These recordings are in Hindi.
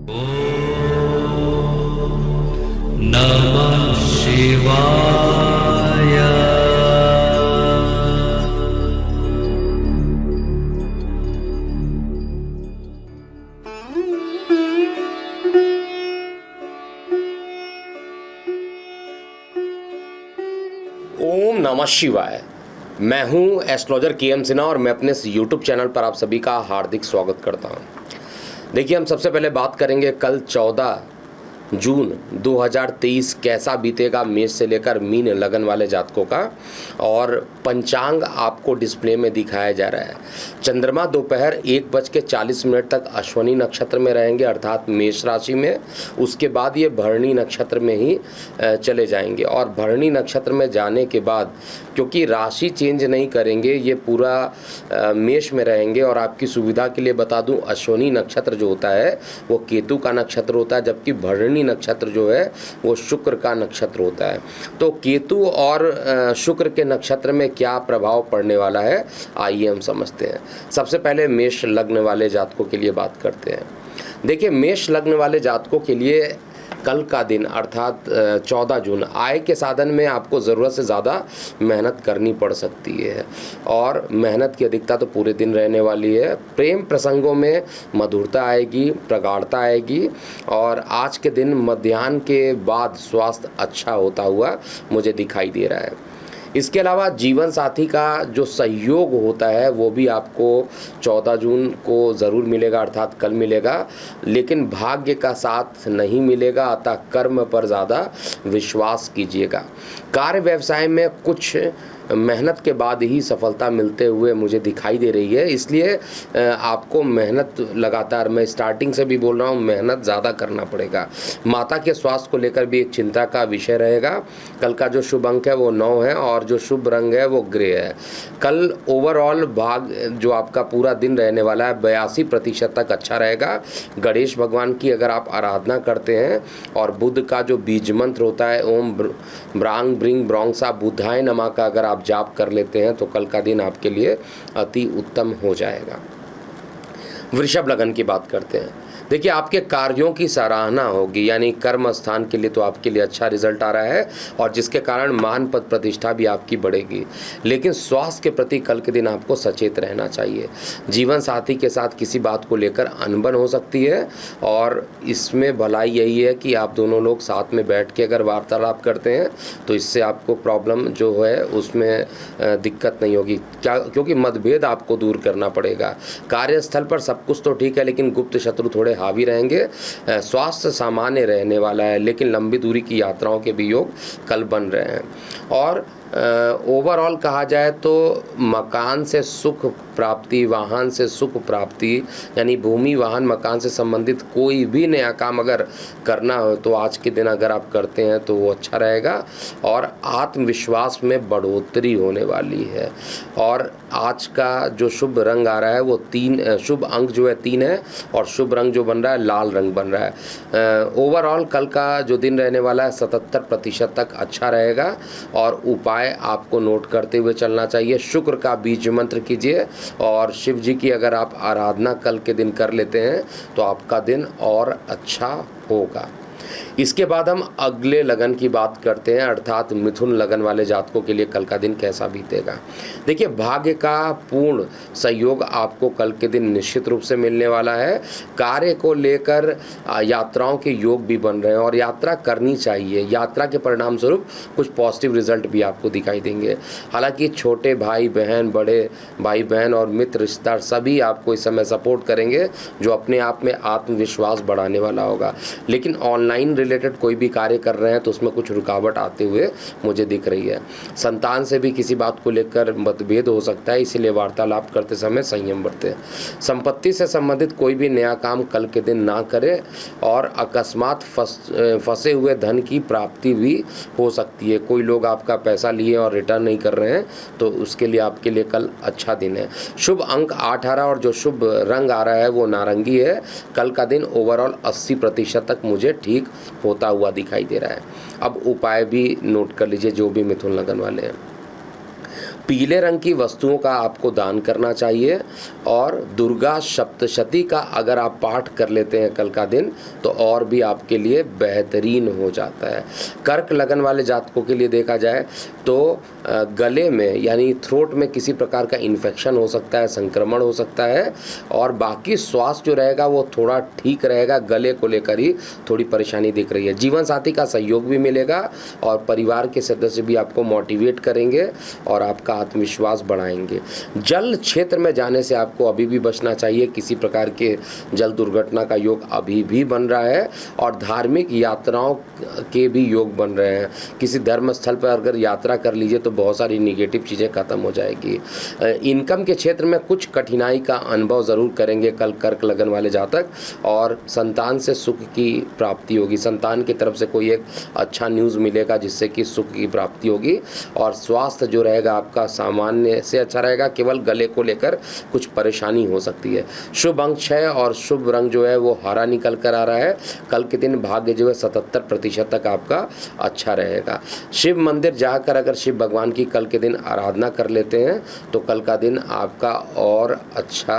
नमः शिवाय। ओम नमः शिवाय। मैं हूं एस्ट्रोलॉजर के.एम. सिन्हा और मैं अपने इस यूट्यूब चैनल पर आप सभी का हार्दिक स्वागत करता हूं। देखिए, हम सबसे पहले बात करेंगे कल 14 जून 2023 कैसा बीतेगा मेष से लेकर मीन लगन वाले जातकों का। और पंचांग आपको डिस्प्ले में दिखाया जा रहा है। चंद्रमा दोपहर 1:40 तक अश्वनी नक्षत्र में रहेंगे, अर्थात मेष राशि में। उसके बाद ये भरणी नक्षत्र में ही चले जाएंगे और भरणी नक्षत्र में जाने के बाद क्योंकि राशि चेंज नहीं करेंगे, ये पूरा मेष में रहेंगे। और आपकी सुविधा के लिए बता दूं, अश्वनी नक्षत्र जो होता है वो केतु का नक्षत्र होता है, जबकि भरणी नक्षत्र जो है वो शुक्र का नक्षत्र होता है। तो केतु और शुक्र के नक्षत्र में क्या प्रभाव पड़ने वाला है, आइए हम समझते हैं। सबसे पहले मेष लग्न वाले जातकों के लिए बात करते हैं। देखिए, मेष लग्न वाले जातकों के लिए कल का दिन अर्थात 14 जून आय के साधन में आपको ज़रूरत से ज़्यादा मेहनत करनी पड़ सकती है और मेहनत की अधिकता तो पूरे दिन रहने वाली है। प्रेम प्रसंगों में मधुरता आएगी, प्रगाढ़ता आएगी और आज के दिन मध्याह्न के बाद स्वास्थ्य अच्छा होता हुआ मुझे दिखाई दे रहा है। इसके अलावा जीवन साथी का जो सहयोग होता है वो भी आपको 14 जून को ज़रूर मिलेगा, अर्थात कल मिलेगा, लेकिन भाग्य का साथ नहीं मिलेगा। अतः कर्म पर ज़्यादा विश्वास कीजिएगा। कार्य व्यवसाय में कुछ मेहनत के बाद ही सफलता मिलते हुए मुझे दिखाई दे रही है, इसलिए आपको मेहनत लगातार, मैं स्टार्टिंग से भी बोल रहा हूँ, मेहनत ज़्यादा करना पड़ेगा। माता के स्वास्थ्य को लेकर भी एक चिंता का विषय रहेगा। कल का जो शुभ अंक है वो 9 है और जो शुभ रंग है वो ग्रे है। कल ओवरऑल भाग जो आपका पूरा दिन रहने वाला है 82% तक अच्छा रहेगा। गणेश भगवान की अगर आप आराधना करते हैं और बुध का जो बीज मंत्र होता है ओम ब्रांग ब्रिंग ब्रोंगसा बुधाय नमः का अगर आप जाप कर लेते हैं तो कल का दिन आपके लिए अति उत्तम हो जाएगा। वृषभ लगन की बात करते हैं। देखिए, आपके कार्यों की सराहना होगी, यानी कर्म स्थान के लिए तो आपके लिए अच्छा रिजल्ट आ रहा है और जिसके कारण मान पद प्रतिष्ठा भी आपकी बढ़ेगी। लेकिन स्वास्थ्य के प्रति कल के दिन आपको सचेत रहना चाहिए। जीवन साथी के साथ किसी बात को लेकर अनबन हो सकती है और इसमें भलाई यही है कि आप दोनों लोग साथ में बैठ के अगर वार्तालाप करते हैं तो इससे आपको प्रॉब्लम जो है उसमें दिक्कत नहीं होगी, क्योंकि मतभेद आपको दूर करना पड़ेगा। कार्यस्थल पर सब कुछ तो ठीक है, लेकिन गुप्त शत्रु थोड़े हावी रहेंगे। स्वास्थ्य सामान्य रहने वाला है, लेकिन लंबी दूरी की यात्राओं के भी योग कल बन रहे हैं। और ओवरऑल कहा जाए तो मकान से सुख प्राप्ति, वाहन से सुख प्राप्ति, यानी भूमि वाहन मकान से संबंधित कोई भी नया काम अगर करना हो तो आज के दिन अगर आप करते हैं तो वो अच्छा रहेगा और आत्मविश्वास में बढ़ोतरी होने वाली है। और आज का जो शुभ रंग आ रहा है वो 3, शुभ अंक जो है 3 है और शुभ रंग जो बन रहा है लाल रंग बन रहा है। ओवरऑल कल का जो दिन रहने वाला है 77% तक अच्छा रहेगा और उपाय आपको नोट करते हुए चलना चाहिए। शुक्र का बीज मंत्र कीजिए और शिव जी की अगर आप आराधना कल के दिन कर लेते हैं तो आपका दिन और अच्छा होगा। इसके बाद हम अगले लगन की बात करते हैं, अर्थात मिथुन लगन वाले जातकों के लिए कल का दिन कैसा बीतेगा। देखिए, भाग्य का पूर्ण सहयोग आपको कल के दिन निश्चित रूप से मिलने वाला है। कार्य को लेकर यात्राओं के योग भी बन रहे हैं और यात्रा करनी चाहिए। यात्रा के परिणाम स्वरूप कुछ पॉजिटिव रिजल्ट भी आपको दिखाई देंगे। हालांकि छोटे भाई बहन, बड़े भाई बहन और मित्र रिश्तेदार सभी आपको इस समय सपोर्ट करेंगे, जो अपने आप में आत्मविश्वास बढ़ाने वाला होगा। लेकिन ऑनलाइन रिलेटेड कोई भी कार्य कर रहे हैं तो उसमें कुछ रुकावट आते हुए मुझे दिख रही है। संतान से भी किसी बात को लेकर मतभेद हो सकता है, इसीलिए वार्तालाप करते समय संयम बरतें। संपत्ति से संबंधित कोई भी नया काम कल के दिन ना करें और अकस्मात फंसे हुए धन की प्राप्ति भी हो सकती है। कोई लोग आपका पैसा लिए और रिटर्न नहीं कर रहे हैं तो उसके लिए आपके लिए कल अच्छा दिन है। शुभ अंक 18 और जो शुभ रंग आ रहा है वो नारंगी है। कल का दिन ओवरऑल 80% तक मुझे ठीक होता हुआ दिखाई दे रहा है। अब उपाय भी नोट कर लीजिए जो भी मिथुन लगन वाले हैं। पीले रंग की वस्तुओं का आपको दान करना चाहिए और दुर्गा सप्तशती का अगर आप पाठ कर लेते हैं कल का दिन तो और भी आपके लिए बेहतरीन हो जाता है। कर्क लगन वाले जातकों के लिए देखा जाए तो गले में यानी थ्रोट में किसी प्रकार का इन्फेक्शन हो सकता है, संक्रमण हो सकता है और बाकी स्वास्थ्य जो रहेगा वो थोड़ा ठीक रहेगा। गले को लेकर ही थोड़ी परेशानी दिख रही है। जीवन साथी का सहयोग भी मिलेगा और परिवार के सदस्य भी आपको मोटिवेट करेंगे और आपका आत्मविश्वास बढ़ाएंगे। जल क्षेत्र में जाने से आपको अभी भी बचना चाहिए। किसी प्रकार के जल दुर्घटना का योग अभी भी बन रहा है और धार्मिक यात्राओं के भी योग बन रहे हैं। किसी धर्म स्थल पर अगर यात्रा कर लीजिए तो बहुत सारी निगेटिव चीज़ें खत्म हो जाएगी। इनकम के क्षेत्र में कुछ कठिनाई का अनुभव ज़रूर करेंगे कल कर्क लगन वाले जातक और संतान से सुख की प्राप्ति होगी। संतान की तरफ से कोई एक अच्छा न्यूज़ मिलेगा जिससे कि सुख की प्राप्ति होगी और स्वास्थ्य जो रहेगा आपका सामान्य से अच्छा रहेगा। केवल गले को लेकर कुछ परेशानी हो सकती है। शुभ अंक 6 और शुभ रंग जो है वो हरा निकल कर आ रहा है। कल के दिन भाग्य जो है 77% तक आपका अच्छा रहेगा। शिव मंदिर जाकर अगर शिव भगवान की कल के दिन आराधना कर लेते हैं तो कल का दिन आपका और अच्छा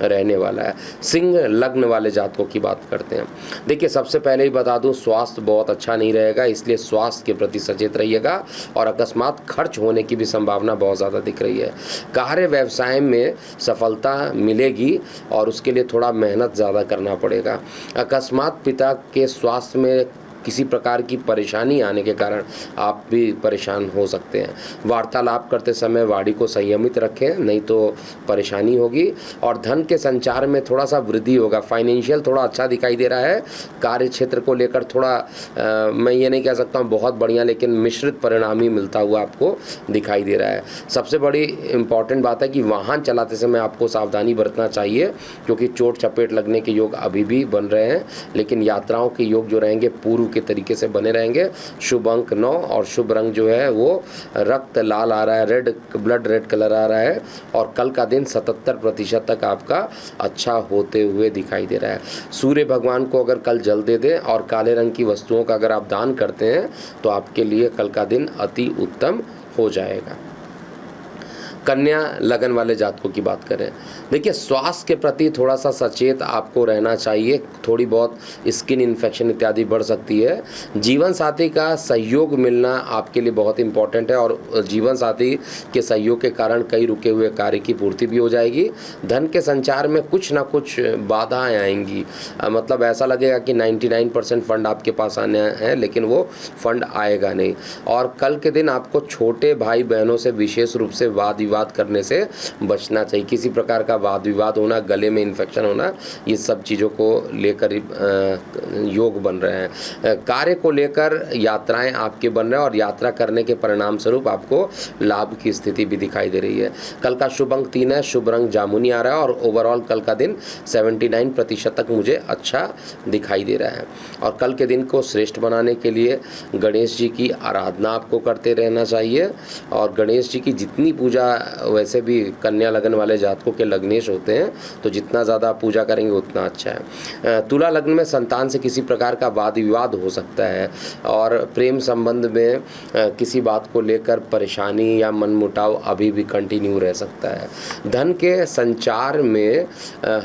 रहने वाला है। सिंह लग्न वाले जातकों की बात करते हैं। देखिए सबसे पहले ही बता दूं स्वास्थ्य बहुत अच्छा नहीं रहेगा, इसलिए स्वास्थ्य के प्रति सचेत रहिएगा और अकस्मात खर्च होने की भी संभावना बहुत ज़्यादा दिख रही है। कार्य व्यवसाय में सफलता मिलेगी और उसके लिए थोड़ा मेहनत ज़्यादा करना पड़ेगा। अकस्मात पिता के स्वास्थ्य में किसी प्रकार की परेशानी आने के कारण आप भी परेशान हो सकते हैं। वार्तालाप करते समय वाणी को संयमित रखें, नहीं तो परेशानी होगी। और धन के संचार में थोड़ा सा वृद्धि होगा। फाइनेंशियल थोड़ा अच्छा दिखाई दे रहा है। कार्य क्षेत्र को लेकर थोड़ा मैं ये नहीं कह सकता हूँ बहुत बढ़िया, लेकिन मिश्रित परिणाम ही मिलता हुआ आपको दिखाई दे रहा है। सबसे बड़ी इम्पॉर्टेंट बात है कि वाहन चलाते समय आपको सावधानी बरतना चाहिए क्योंकि चोट चपेट लगने के योग अभी भी बन रहे हैं, लेकिन यात्राओं के योग जो रहेंगे पूर्व के तरीके से बने रहेंगे। शुभ अंक 9 और शुभ रंग जो है वो रक्त लाल आ रहा है, ब्लड रेड कलर आ रहा है और कल का दिन 77% तक आपका अच्छा होते हुए दिखाई दे रहा है। सूर्य भगवान को अगर कल जल दे दें और काले रंग की वस्तुओं का अगर आप दान करते हैं तो आपके लिए कल का दिन अति उत्तम हो जाएगा। कन्या लगन वाले जातकों की बात करें, देखिए स्वास्थ्य के प्रति थोड़ा सा सचेत आपको रहना चाहिए। थोड़ी बहुत स्किन इन्फेक्शन इत्यादि बढ़ सकती है। जीवन साथी का सहयोग मिलना आपके लिए बहुत इंपॉर्टेंट है और जीवन साथी के सहयोग के कारण कई रुके हुए कार्य की पूर्ति भी हो जाएगी। धन के संचार में कुछ ना कुछ बाधाएं आएंगी, मतलब ऐसा लगेगा कि 99% फंड आपके पास आने हैं लेकिन वो फंड आएगा नहीं। और कल के दिन आपको छोटे भाई बहनों से विशेष रूप से वाद विवाद करने से बचना चाहिए। किसी प्रकार का वाद विवाद होना, गले में इन्फेक्शन होना, ये सब चीज़ों को लेकर योग बन रहे हैं। कार्य को लेकर यात्राएं आपके बन रहे हैं और यात्रा करने के परिणाम स्वरूप आपको लाभ की स्थिति भी दिखाई दे रही है। कल का शुभ अंक 3 है, शुभ रंग जामुनी आ रहा है और ओवरऑल कल का दिन 79% तक मुझे अच्छा दिखाई दे रहा है। और कल के दिन को श्रेष्ठ बनाने के लिए गणेश जी की आराधना आपको करते रहना चाहिए और गणेश जी की जितनी पूजा, वैसे भी कन्या लगन वाले जातकों के लग्नेश होते हैं तो जितना ज़्यादा पूजा करेंगे उतना अच्छा है। तुला लग्न में संतान से किसी प्रकार का वाद विवाद हो सकता है और प्रेम संबंध में किसी बात को लेकर परेशानी या मनमुटाव अभी भी कंटिन्यू रह सकता है। धन के संचार में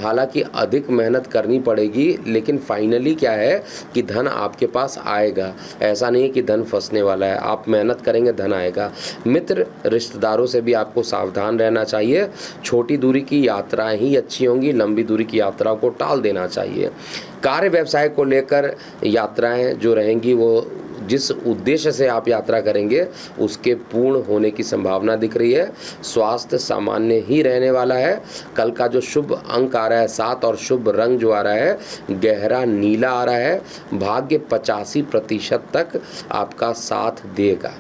हालांकि अधिक मेहनत करनी पड़ेगी लेकिन फाइनली क्या है कि धन आपके पास आएगा। ऐसा नहीं कि धन फंसने वाला है, आप मेहनत करेंगे धन आएगा। मित्र रिश्तेदारों से भी आपको सावधान रहना चाहिए। छोटी दूरी की यात्राएं ही अच्छी होंगी, लंबी दूरी की यात्राओं को टाल देना चाहिए। कार्य व्यवसाय को लेकर यात्राएं जो रहेंगी वो जिस उद्देश्य से आप यात्रा करेंगे उसके पूर्ण होने की संभावना दिख रही है। स्वास्थ्य सामान्य ही रहने वाला है। कल का जो शुभ अंक आ रहा है 7 और शुभ रंग जो आ रहा है गहरा नीला आ रहा है। भाग्य 85% तक आपका साथ देगा।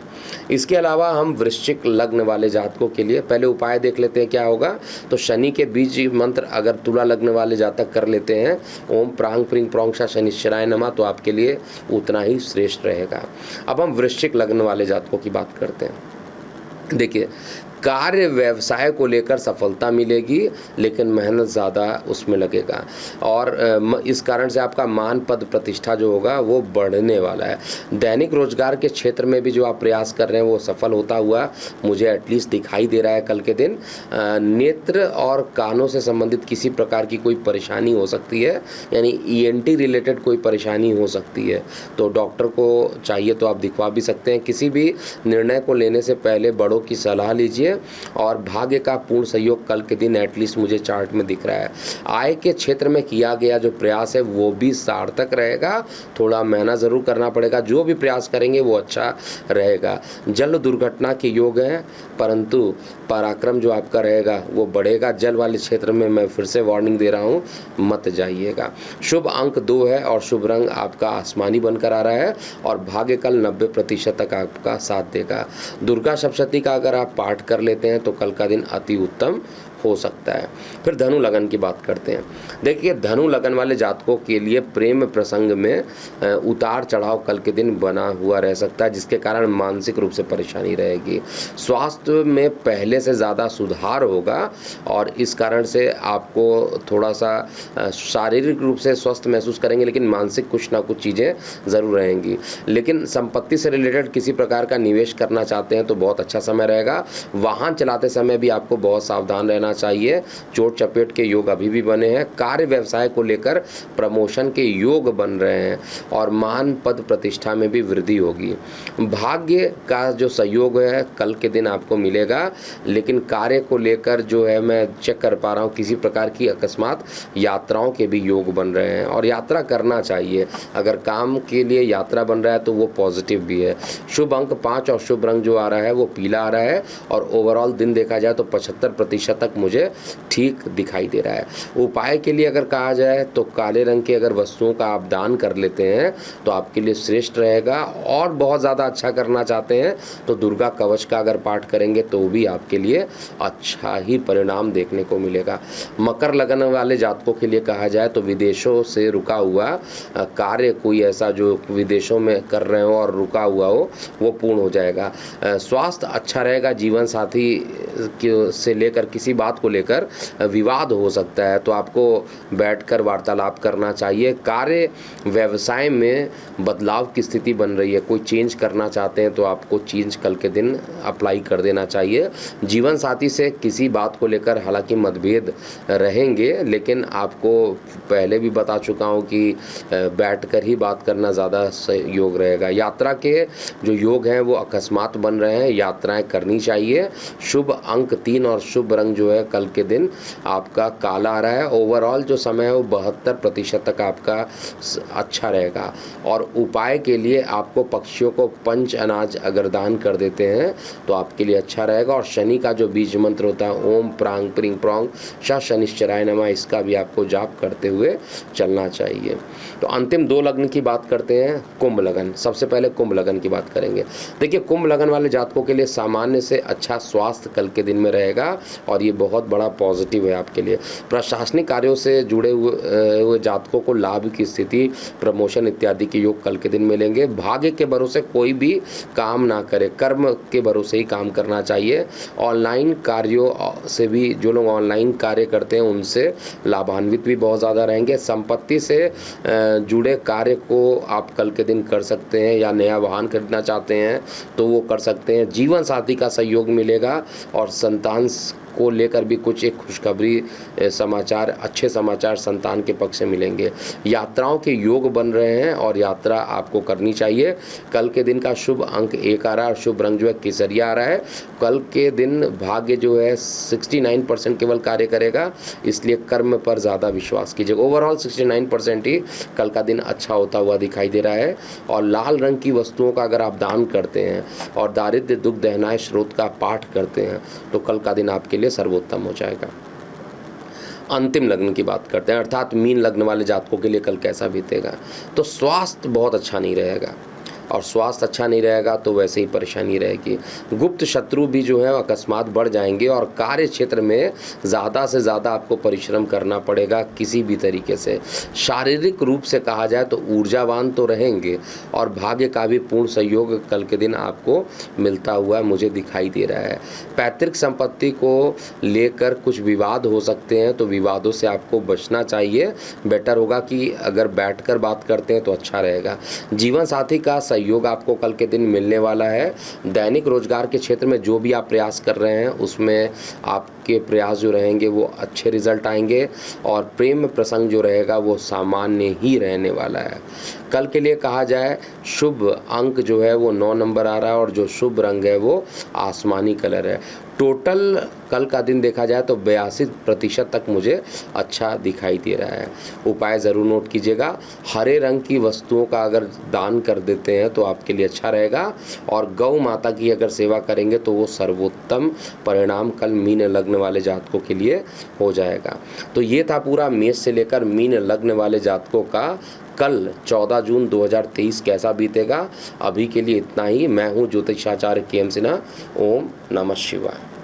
इसके अलावा हम वृश्चिक लग्न वाले जातकों के लिए पहले उपाय देख लेते हैं क्या होगा। तो शनि के बीज मंत्र अगर तुला लग्न वाले जातक कर लेते हैं, ओम प्रांग प्रिंग प्रोंक्षा शनिश्चराय नमः, तो आपके लिए उतना ही श्रेष्ठ रहेगा। अब हम वृश्चिक लग्न वाले जातकों की बात करते हैं। देखिए कार्य व्यवसाय को लेकर सफलता मिलेगी, लेकिन मेहनत ज़्यादा उसमें लगेगा और इस कारण से आपका मान पद प्रतिष्ठा जो होगा वो बढ़ने वाला है। दैनिक रोजगार के क्षेत्र में भी जो आप प्रयास कर रहे हैं वो सफल होता हुआ मुझे एटलीस्ट दिखाई दे रहा है कल के दिन। नेत्र और कानों से संबंधित किसी प्रकार की कोई परेशानी हो सकती है, यानी ENT रिलेटेड कोई परेशानी हो सकती है, तो डॉक्टर को चाहिए तो आप दिखवा भी सकते हैं। किसी भी निर्णय को लेने से पहले बड़ों की सलाह लीजिए और भाग्य का पूर्ण सहयोग कल के दिन एटलीस्ट मुझे चार्ट में दिख रहा है। आय के क्षेत्र में किया गया जो प्रयास है वो भी सार्थक रहेगा, थोड़ा मेहनत ज़रूर करना पड़ेगा, जो भी प्रयास करेंगे वो अच्छा रहेगा। जल दुर्घटना के योग हैं, परंतु पराक्रम जो आपका रहेगा वो बढ़ेगा। जल वाले क्षेत्र में मैं फिर से वार्निंग दे रहा हूँ, मत जाइएगा। शुभ अंक 2 है और शुभ रंग आपका आसमानी बनकर आ रहा है और भाग्य कल 90% तक आपका साथ देगा। दुर्गा सप्तशती का अगर आप पाठ कर लेते हैं तो कल का दिन अति उत्तम हो सकता है। फिर धनु लगन की बात करते हैं। देखिए, धनु लगन वाले जातकों के लिए प्रेम प्रसंग में उतार चढ़ाव कल के दिन बना हुआ रह सकता है, जिसके कारण मानसिक रूप से परेशानी रहेगी। स्वास्थ्य में पहले से ज़्यादा सुधार होगा और इस कारण से आपको थोड़ा सा शारीरिक रूप से स्वस्थ महसूस करेंगे, लेकिन मानसिक कुछ ना कुछ चीज़ें ज़रूर रहेंगी। लेकिन संपत्ति से रिलेटेड किसी प्रकार का निवेश करना चाहते हैं तो बहुत अच्छा समय रहेगा। वाहन चलाते समय भी आपको बहुत सावधान रहना चाहिए। चोट चपेट के योग अभी भी बने हैं। कार्य व्यवसाय को लेकर प्रमोशन के योग बन रहे हैं और मान पद प्रतिष्ठा में भी वृद्धि होगी। भाग्य का जो सहयोग है कल के दिन आपको मिलेगा, लेकिन कार्य को लेकर जो है मैं चेक कर पा रहा हूँ किसी प्रकार की अकस्मात यात्राओं के भी योग बन रहे हैं और यात्रा करना चाहिए। अगर काम के लिए यात्रा बन रहा है तो वो पॉजिटिव भी है। शुभ अंक 5 और शुभ रंग जो आ रहा है वो पीला आ रहा है और ओवरऑल दिन देखा जाए तो 75% तक मुझे ठीक दिखाई दे रहा है। उपाय के लिए अगर कहा जाए तो काले रंग की अगर वस्तुओं का आप दान कर लेते हैं तो आपके लिए श्रेष्ठ रहेगा, और बहुत ज़्यादा अच्छा करना चाहते हैं तो दुर्गा कवच का अगर पाठ करेंगे तो भी आपके लिए अच्छा ही परिणाम देखने को मिलेगा। मकर लगन वाले जातकों के लिए कहा जाए तो विदेशों से रुका हुआ कार्य, कोई ऐसा जो विदेशों में कर रहे हो और रुका हुआ हो वो पूर्ण हो जाएगा। स्वास्थ्य अच्छा रहेगा। जीवन साथी से लेकर किसी बात को लेकर विवाद हो सकता है तो आपको बैठकर वार्तालाप करना चाहिए। कार्य व्यवसाय में बदलाव की स्थिति बन रही है, कोई चेंज करना चाहते हैं तो आपको चेंज कल के दिन अप्लाई कर देना चाहिए। जीवन साथी से किसी बात को लेकर हालांकि मतभेद रहेंगे, लेकिन आपको पहले भी बता चुका हूं कि बैठकर ही बात करना ज़्यादा योग रहेगा। यात्रा के जो योग हैं वो अकस्मात बन रहे हैं, यात्राएं करनी चाहिए। शुभ अंक 3 और शुभ रंग जो है कल के दिन आपका काला आ रहा है। ओवरऑल जो समय है वो 72% तक आपका अच्छा रहेगा और उपाय के लिए आपको पक्षियों को पंच अनाज अगर दान कर देते हैं तो आपके लिए अच्छा रहेगा। और शनि का जो बीज मंत्र होता है ओम प्रांग प्रिंग प्रोंग श शनिश्चराय नमः, इसका भी आपको जाप करते हुए चलना चाहिए। तो अंतिम 2 लग्न की बात करते हैं, कुंभ लगन। सबसे पहले कुंभ लगन की बात करेंगे। देखिए, कुंभ लगन वाले जातकों के लिए सामान्य से अच्छा स्वास्थ्य कल के दिन में रहेगा और ये बहुत बड़ा पॉजिटिव है आपके लिए। प्रशासनिक कार्यों से जुड़े हुए जातकों को लाभ की स्थिति, प्रमोशन इत्यादि के योग कल के दिन मिलेंगे। भाग्य के भरोसे कोई भी काम ना करे, कर्म के भरोसे ही काम करना चाहिए। ऑनलाइन कार्यों से भी, जो लोग ऑनलाइन कार्य करते हैं उनसे लाभान्वित भी बहुत ज़्यादा रहेंगे। संपत्ति से जुड़े कार्य को आप कल के दिन कर सकते हैं, या नया वाहन खरीदना चाहते हैं तो वो कर सकते हैं। जीवन साथी का सहयोग मिलेगा और संतान को लेकर भी कुछ एक खुशखबरी समाचार, अच्छे समाचार संतान के पक्ष से मिलेंगे। यात्राओं के योग बन रहे हैं और यात्रा आपको करनी चाहिए। कल के दिन का शुभ अंक 1 आ रहा है और शुभ रंग जो है केसरिया आ रहा है। कल के दिन भाग्य जो है 69% केवल कार्य करेगा, इसलिए कर्म पर ज़्यादा विश्वास कीजिएगा। ओवरऑल 69% ही कल का दिन अच्छा होता हुआ दिखाई दे रहा है। और लाल रंग की वस्तुओं का अगर आप दान करते हैं और दारिद्र्य दुख दहनाए स्रोत का पाठ करते हैं तो कल का दिन आपके लिए सर्वोत्तम हो जाएगा। अंतिम लग्न की बात करते हैं, अर्थात मीन लग्न वाले जातकों के लिए कल कैसा बीतेगा। तो स्वास्थ्य बहुत अच्छा नहीं रहेगा। और स्वास्थ्य अच्छा नहीं रहेगा तो वैसे ही परेशानी रहेगी। गुप्त शत्रु भी जो है अकस्मात बढ़ जाएंगे और कार्य क्षेत्र में ज़्यादा से ज़्यादा आपको परिश्रम करना पड़ेगा किसी भी तरीके से। शारीरिक रूप से कहा जाए तो ऊर्जावान तो रहेंगे और भाग्य का भी पूर्ण सहयोग कल के दिन आपको मिलता हुआ मुझे दिखाई दे रहा है। पैतृक संपत्ति को लेकर कुछ विवाद हो सकते हैं, तो विवादों से आपको बचना चाहिए। बेटर होगा कि अगर बैठकर बात करते हैं तो अच्छा रहेगा। जीवन साथी का सहयोग आपको कल के दिन मिलने वाला है। दैनिक रोजगार के क्षेत्र में जो भी आप प्रयास कर रहे हैं उसमें आपके प्रयास जो रहेंगे वो अच्छे रिजल्ट आएंगे और प्रेम प्रसंग जो रहेगा वो सामान्य ही रहने वाला है। कल के लिए कहा जाए शुभ अंक जो है वो 9 नंबर आ रहा है और जो शुभ रंग है वो आसमानी कलर है। टोटल कल का दिन देखा जाए तो 82% तक मुझे अच्छा दिखाई दे रहा है। उपाय ज़रूर नोट कीजिएगा। हरे रंग की वस्तुओं का अगर दान कर देते हैं तो आपके लिए अच्छा रहेगा और गौ माता की अगर सेवा करेंगे तो वो सर्वोत्तम परिणाम कल मीन लग्न वाले जातकों के लिए हो जाएगा। तो ये था पूरा मेष से लेकर मीन लग्न वाले जातकों का कल 14 जून 2023 कैसा बीतेगा। अभी के लिए इतना ही। मैं हूँ ज्योतिषाचार्य के एम सिन्हा। ओम नमः शिवाय।